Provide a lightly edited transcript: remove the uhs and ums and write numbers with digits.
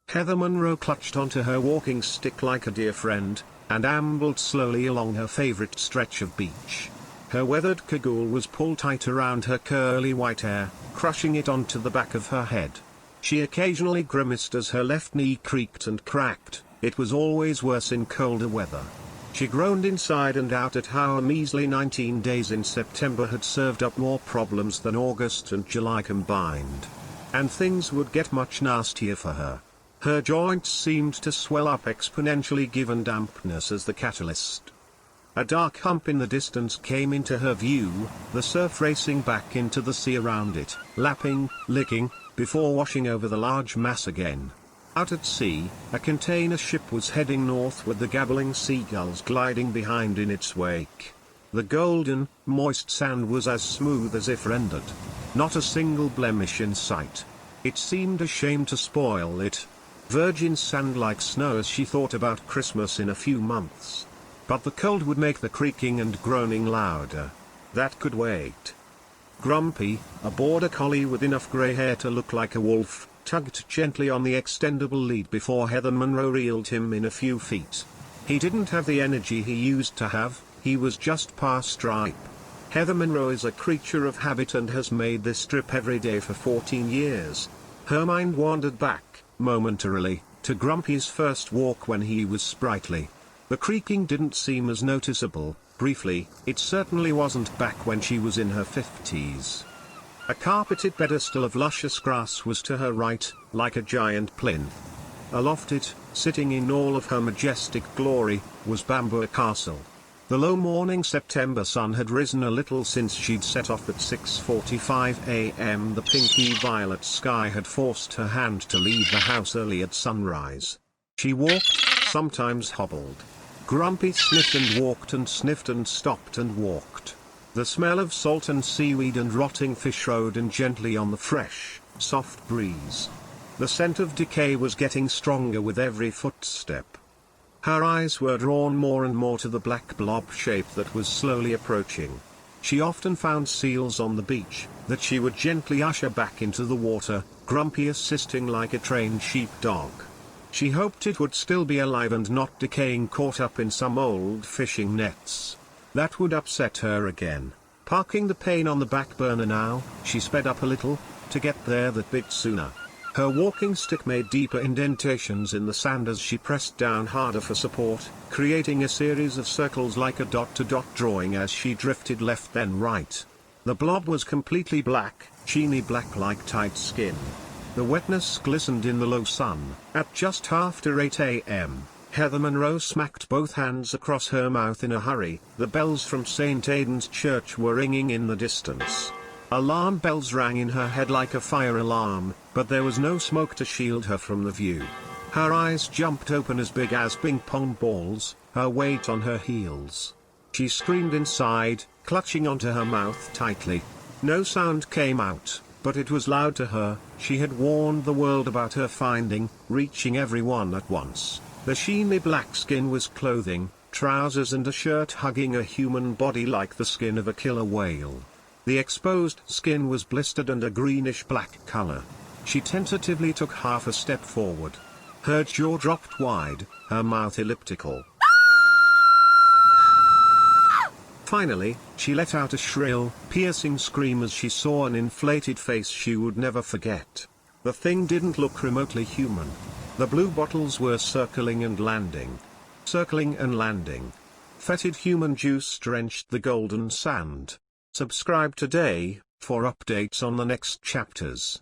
Heather Monroe clutched onto her walking stick like a dear friend, and ambled slowly along her favorite stretch of beach. Her weathered cagoule was pulled tight around her curly white hair, crushing it onto the back of her head. She occasionally grimaced as her left knee creaked and cracked. It was always worse in colder weather. She groaned inside and out at how a measly 19 days in September had served up more problems than August and July combined. And things would get much nastier for her. Her joints seemed to swell up exponentially given dampness as the catalyst. A dark hump in the distance came into her view, the surf racing back into the sea around it, lapping, licking, before washing over the large mass again. Out at sea, a container ship was heading north with the gabbling seagulls gliding behind in its wake. The golden, moist sand was as smooth as if rendered. Not a single blemish in sight. It seemed a shame to spoil it. Virgin sand like snow as she thought about Christmas in a few months. But the cold would make the creaking and groaning louder. That could wait. Grumpy, a border collie with enough grey hair to look like a wolf, tugged gently on the extendable lead before Heather Monroe reeled him in a few feet. He didn't have the energy he used to have, he was just past ripe. Heather Monroe is a creature of habit and has made this trip every day for 14 years. Her mind wandered back, momentarily, to Grumpy's first walk when he was sprightly. The creaking didn't seem as noticeable. Briefly, it certainly wasn't back when she was in her 50s. A carpeted pedestal of luscious grass was to her right, like a giant plinth. Aloft it, sitting in all of her majestic glory, was Bamboo Castle. The low morning September sun had risen a little since she'd set off at 6:45 a.m. The pinky violet sky had forced her hand to leave the house early at sunrise. She walked, sometimes hobbled. Grumpy sniffed and walked and sniffed and stopped and walked. The smell of salt and seaweed and rotting fish rode in gently on the fresh, soft breeze. The scent of decay was getting stronger with every footstep. Her eyes were drawn more and more to the black blob shape that was slowly approaching. She often found seals on the beach, that she would gently usher back into the water, Grumpy assisting like a trained sheepdog. She hoped it would still be alive and not decaying, caught up in some old fishing nets. That would upset her again. Parking the pain on the back burner now, she sped up a little, to get there that bit sooner. Her walking stick made deeper indentations in the sand as she pressed down harder for support, creating a series of circles like a dot-to-dot drawing as she drifted left then right. The blob was completely black, sheeny black like tight skin. The wetness glistened in the low sun. At just after 8 a.m., Heather Monroe smacked both hands across her mouth in a hurry. The bells from St. Aidan's Church were ringing in the distance. Alarm bells rang in her head like a fire alarm, but there was no smoke to shield her from the view. Her eyes jumped open as big as ping-pong balls, her weight on her heels. She screamed inside, clutching onto her mouth tightly. No sound came out, but it was loud to her. She had warned the world about her finding, reaching everyone at once. The sheeny black skin was clothing, trousers and a shirt hugging a human body like the skin of a killer whale. The exposed skin was blistered and a greenish-black color. She tentatively took half a step forward. Her jaw dropped wide, her mouth elliptical. Finally, she let out a shrill, piercing scream as she saw an inflated face she would never forget. The thing didn't look remotely human. The blue bottles were circling and landing. Circling and landing. Fetid human juice drenched the golden sand. Subscribe today, for updates on the next chapters.